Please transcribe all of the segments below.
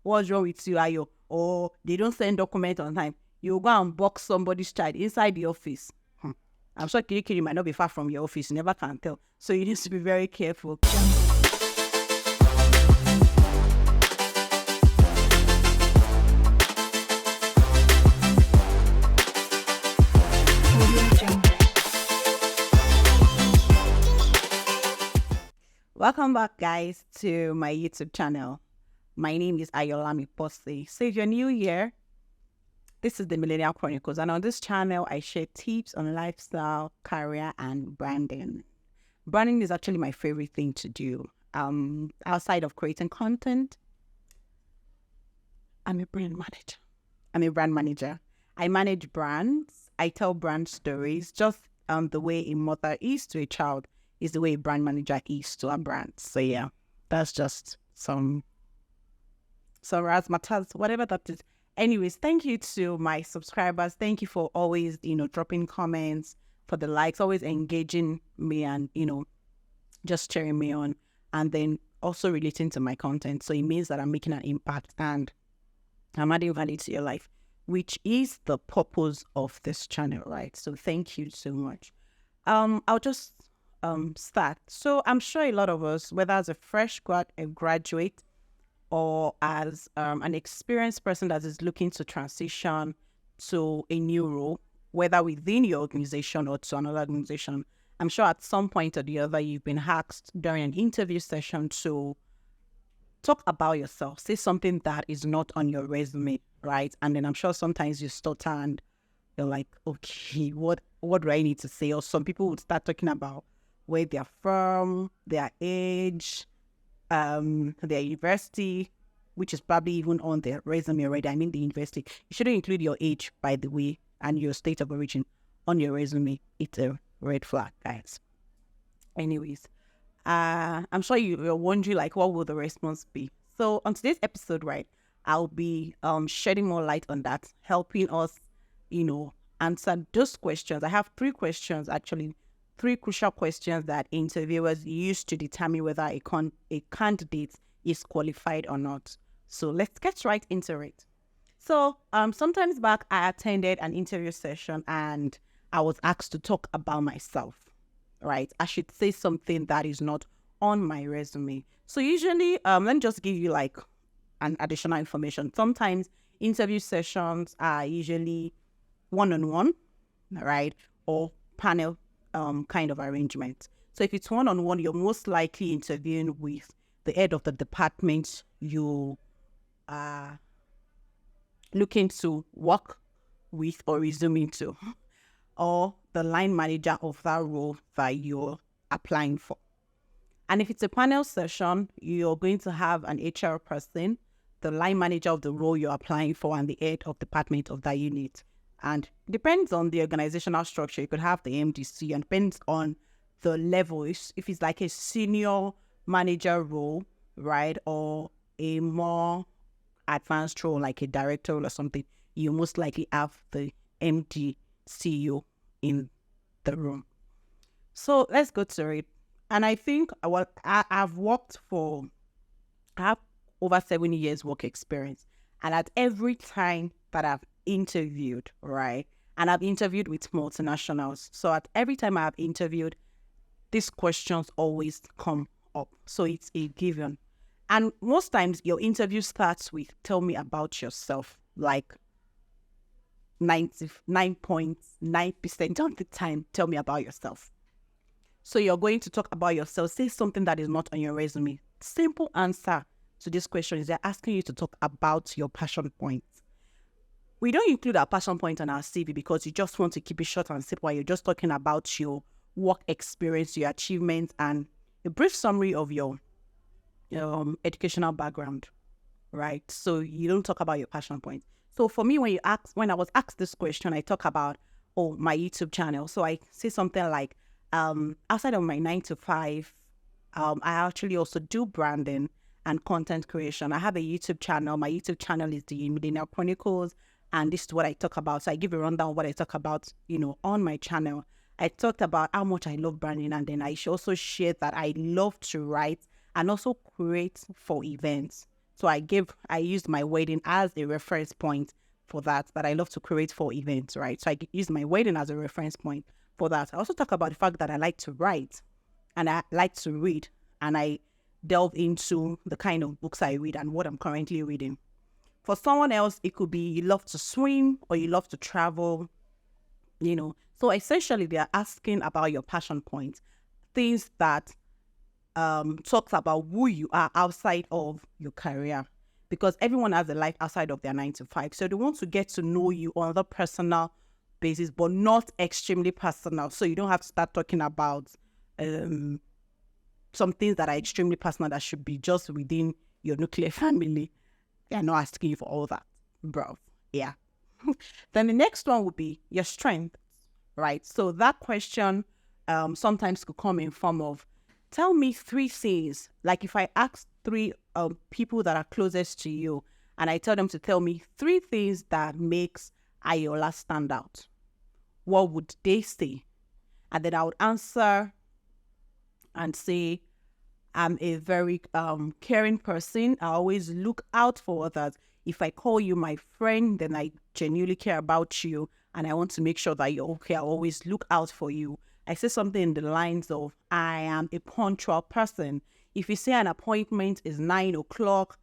what's wrong with you, Ayo? Or they don't send document on time. You go and box somebody's child inside the office. I'm sure Kirikiri might not be far from your office. You never can tell. So you need to be very careful. Welcome back, guys, to my YouTube channel. My name is Ayolami Posse. So if you're new here, this is the Millennial Chronicles, and on this channel, I share tips on lifestyle, career, and branding. Branding is actually my favorite thing to do. Outside of creating content, I'm a brand manager. I manage brands. I tell brand stories, just the way a mother is to a child is the way a brand manager is to a brand. So yeah, that's just some razzmatazz, whatever that is. Anyways, thank you to my subscribers. Thank you for always, dropping comments, for the likes, always engaging me and, just cheering me on, and then also relating to my content. So it means that I'm making an impact and I'm adding value to your life, which is the purpose of this channel, right? So thank you so much. I'll just start. So I'm sure a lot of us, whether as a fresh graduate, or as an experienced person that is looking to transition to a new role, whether within your organization or to another organization, I'm sure at some point or the other, you've been asked during an interview session to talk about yourself, say something that is not on your resume, right? And then I'm sure sometimes you stutter and you're like, okay, what do I need to say? Or some people would start talking about where they're from, their age, their university, which is probably even on their resume already. I mean, the university. You shouldn't include your age, by the way, and your state of origin on your resume. It's a red flag, guys. Anyways, I'm sure you're wondering, like, what will the response be? So on today's episode, right, I'll be shedding more light on that, helping us, answer those questions. I have 3 questions, actually. 3 crucial questions that interviewers use to determine whether a candidate is qualified or not. So let's get right into it. So sometimes back, I attended an interview session and I was asked to talk about myself, right? I should say something that is not on my resume. So usually, let me just give you like an additional information. Sometimes interview sessions are usually one-on-one, right? Or panel kind of arrangement. So if it's one-on-one, you're most likely interviewing with the head of the department you are looking to work with or resume into, or the line manager of that role that you're applying for. And if it's a panel session, you're going to have an HR person, the line manager of the role you're applying for, and the head of department of that unit. And it depends on the organizational structure. You could have the MDC, and depends on the level. If it's like a senior manager role, right, or a more advanced role like a director role or something, you most likely have the MD CEO in the room. So let's go to it. And I think I have over 7 years work experience. And at every time that I've interviewed, right, and I've interviewed with multinationals, so at every time I've interviewed, these questions always come up. So it's a given. And most times your interview starts with, tell me about yourself, like 99.9% of the time, tell me about yourself. So you're going to talk about yourself, say something that is not on your resume. Simple answer to this question is they're asking you to talk about your passion points. We don't include our passion point on our CV because you just want to keep it short and simple. You're just talking about your work experience, your achievements, and a brief summary of your educational background, right? So you don't talk about your passion points. So for me, when I was asked this question, I talk about, my YouTube channel. So I say something like, outside of my 9 to 5, I actually also do branding and content creation. I have a YouTube channel. My YouTube channel is the Millennial Chronicles, and this is what I talk about. So I give a rundown of what I talk about, on my channel. I talked about how much I love branding, and then I also shared that I love to write and also create for events. So I used my wedding as a reference point for that I love to create for events, right? So I use my wedding as a reference point for that. I also talk about the fact that I like to write and I like to read, and I delve into the kind of books I read and what I'm currently reading. For someone else, it could be you love to swim or you love to travel, So essentially, they are asking about your passion points, things that talks about who you are outside of your career, because everyone has a life outside of their 9 to 5. So they want to get to know you on the personal basis, but not extremely personal. So you don't have to start talking about some things that are extremely personal that should be just within your nuclear family. They're not asking you for all that, bro. Yeah. Then the next one would be your strength, right? So that question sometimes could come in form of, tell me 3 things. Like if I ask 3 people that are closest to you and I tell them to tell me 3 things that makes Ayola stand out, what would they say? And then I would answer and say, I'm a very caring person. I always look out for others. If I call you my friend, then I genuinely care about you and I want to make sure that you're okay. I always look out for you. I say something in the lines of, I am a punctual person. If you say an appointment is 9 o'clock,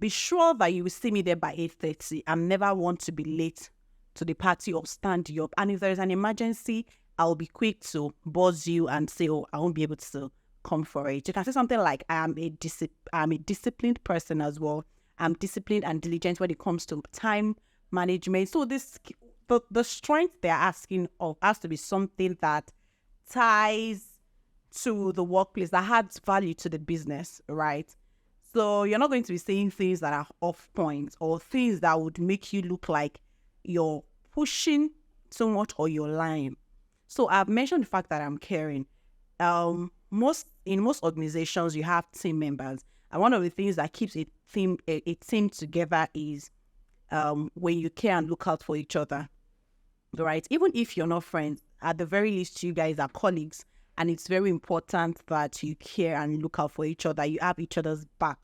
be sure that you will see me there by 8:30. I never want to be late to the party or stand you up. And if there is an emergency, I'll be quick to buzz you and say, oh, I won't be able to come for it. You can say something like, I'm a disciplined person as well. I'm disciplined and diligent when it comes to time management. So the strength they're asking of has to be something that ties to the workplace, that adds value to the business, right? So you're not going to be saying things that are off point or things that would make you look like you're pushing too much or you're lying. So I've mentioned the fact that I'm caring. In most organizations, you have team members, and one of the things that keeps a team together is when you care and look out for each other, right? Even if you're not friends, at the very least, you guys are colleagues, and it's very important that you care and look out for each other. You have each other's back,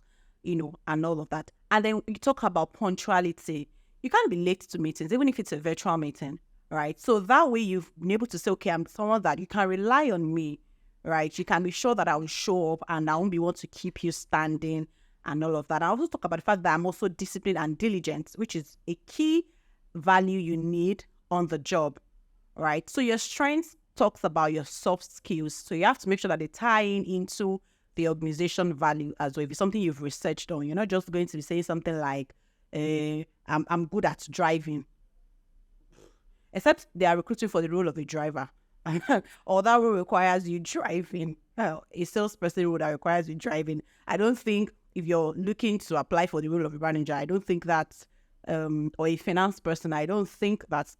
and all of that. And then you talk about punctuality. You can't be late to meetings, even if it's a virtual meeting, right? So that way you've been able to say, okay, I'm someone that you can rely on me, right? You can be sure that I will show up and I won't be able to keep you standing and all of that. I also talk about the fact that I'm also disciplined and diligent, which is a key value you need on the job, right? So your strengths talks about your soft skills. So you have to make sure that they tie in into the organization value as well. If it's something you've researched on, you're not just going to be saying something like, I'm good at driving. Except they are recruiting for the role of a driver. Or that role requires you driving. A salesperson role that requires you driving. I don't think if you're looking to apply for the role of a manager, I don't think that's, or a finance person, I don't think that's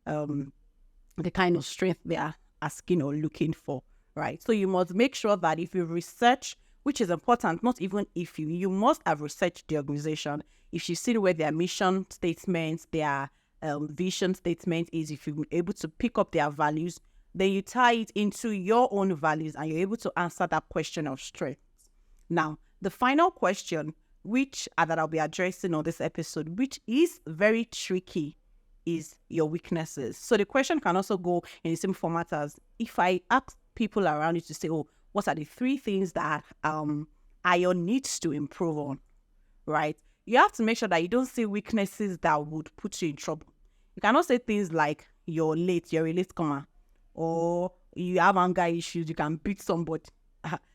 the kind of strength they are asking or looking for, right? So you must make sure that if you research, which is important, not even if you must have researched the organization. If you see where their mission statements, their vision statement is, if you're able to pick up their values, then you tie it into your own values and you're able to answer that question of strengths. Now, the final question, that I'll be addressing on this episode, which is very tricky, is your weaknesses. So the question can also go in the same format as if I ask people around you to say, oh, what are the 3 things that Ayo needs to improve on, right? You have to make sure that you don't say weaknesses that would put you in trouble. You cannot say things like you're a late comer, or you have anger issues, you can beat somebody.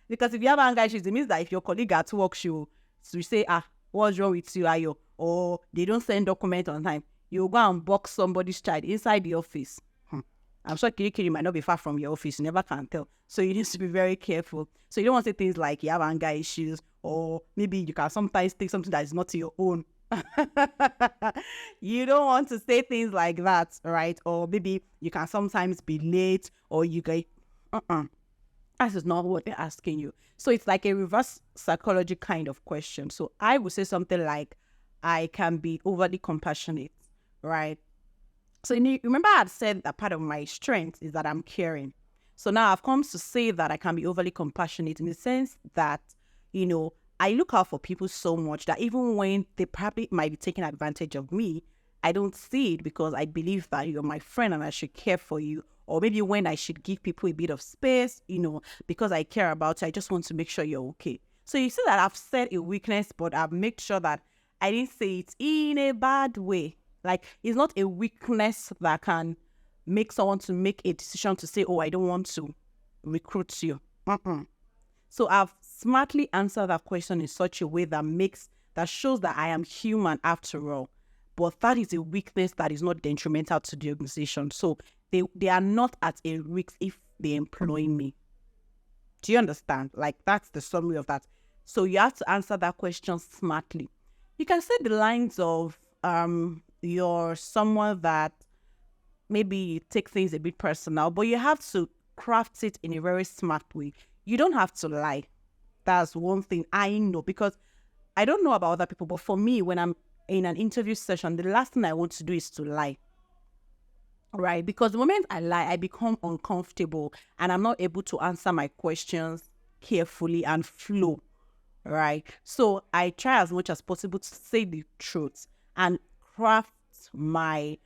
Because if you have anger issues, it means that if your colleague at work, you say, what's wrong with you, Ayo? Or they don't send document on time, you go and box somebody's child inside the office. I'm sure Kirikiri might not be far from your office. You never can tell. So you need to be very careful. So you don't want to say things like you have anger issues, or maybe you can sometimes take something that is not your own. You don't want to say things like that, right? Or maybe you can sometimes be late, or you go, that is not what they're asking you. So it's like a reverse psychology kind of question. So I would say something like, I can be overly compassionate, right? So remember I had said that part of my strength is that I'm caring. So now I've come to say that I can be overly compassionate in the sense that, I look out for people so much that even when they probably might be taking advantage of me, I don't see it because I believe that you're my friend and I should care for you. Or maybe when I should give people a bit of space, because I care about you, I just want to make sure you're okay. So you see that I've said a weakness, but I've made sure that I didn't say it in a bad way. Like, it's not a weakness that can make someone to make a decision to say, oh, I don't want to recruit you. So I've smartly answered that question in such a way that shows that I am human after all. But that is a weakness that is not detrimental to the organization. So they are not at a risk if they employ me. Do you understand? Like, that's the summary of that. So you have to answer that question smartly. You can say the lines of you're someone that maybe take things a bit personal, but you have to craft it in a very smart way. You don't have to lie. That's one thing I know, because I don't know about other people, but for me, when I'm in an interview session, the last thing I want to do is to lie. Right? Because the moment I lie, I become uncomfortable and I'm not able to answer my questions carefully and flow. Right? So I try as much as possible to say the truth and craft my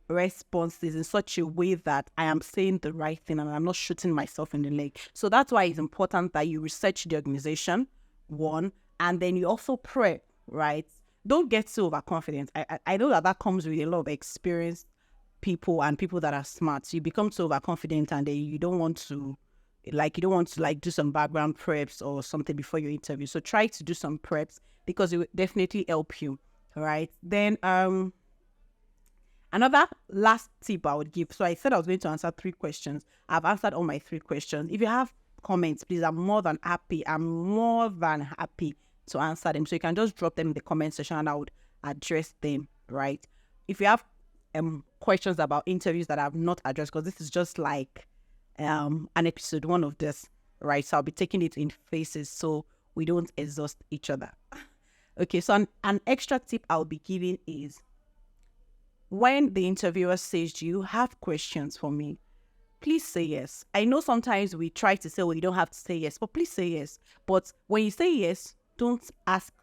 responses in such a way that I am saying the right thing and I'm not shooting myself in the leg. So that's why it's important that you research the organization, one, and then you also prep, right? Don't get so overconfident. I know that comes with a lot of experienced people and people that are smart. So you become so overconfident and then you don't want to do some background preps or something before your interview. So try to do some preps because it will definitely help you, right? Then another last tip I would give. So I said I was going to answer 3 questions. I've answered all my 3 questions. If you have comments, please, I'm more than happy to answer them. So you can just drop them in the comment section and I would address them, right? If you have questions about interviews that I've not addressed, because this is just like an episode 1 of this, right? So I'll be taking it in phases so we don't exhaust each other. Okay, so an extra tip I'll be giving is, when the interviewer says, do you have questions for me? Please say yes. I know sometimes we try to say, well, you don't have to say yes, but please say yes. But when you say yes, don't ask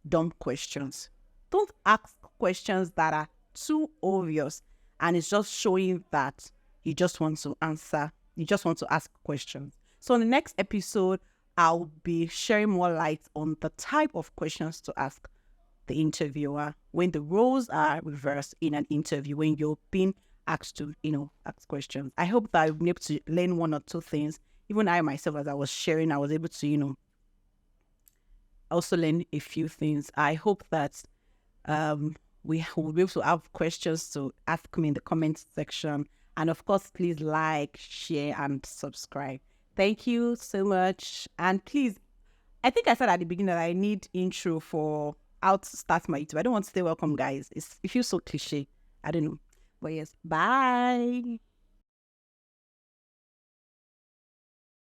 dumb questions. Don't ask questions that are too obvious and it's just showing that you just want to answer. You just want to ask questions. So in the next episode, I'll be sharing more light on the type of questions to ask the interviewer when the roles are reversed in an interview, when you're being asked to, ask questions. I hope that I've been able to learn 1 or 2 things. Even I myself, as I was sharing, I was able to, also learn a few things. I hope that we will be able to have questions to ask me in the comment section. And of course, please like, share, and subscribe. Thank you so much. And please, I think I said at the beginning that I need intro for how to start my YouTube. I don't want to say welcome, guys. It feels so cliche. I don't know. But yes, bye.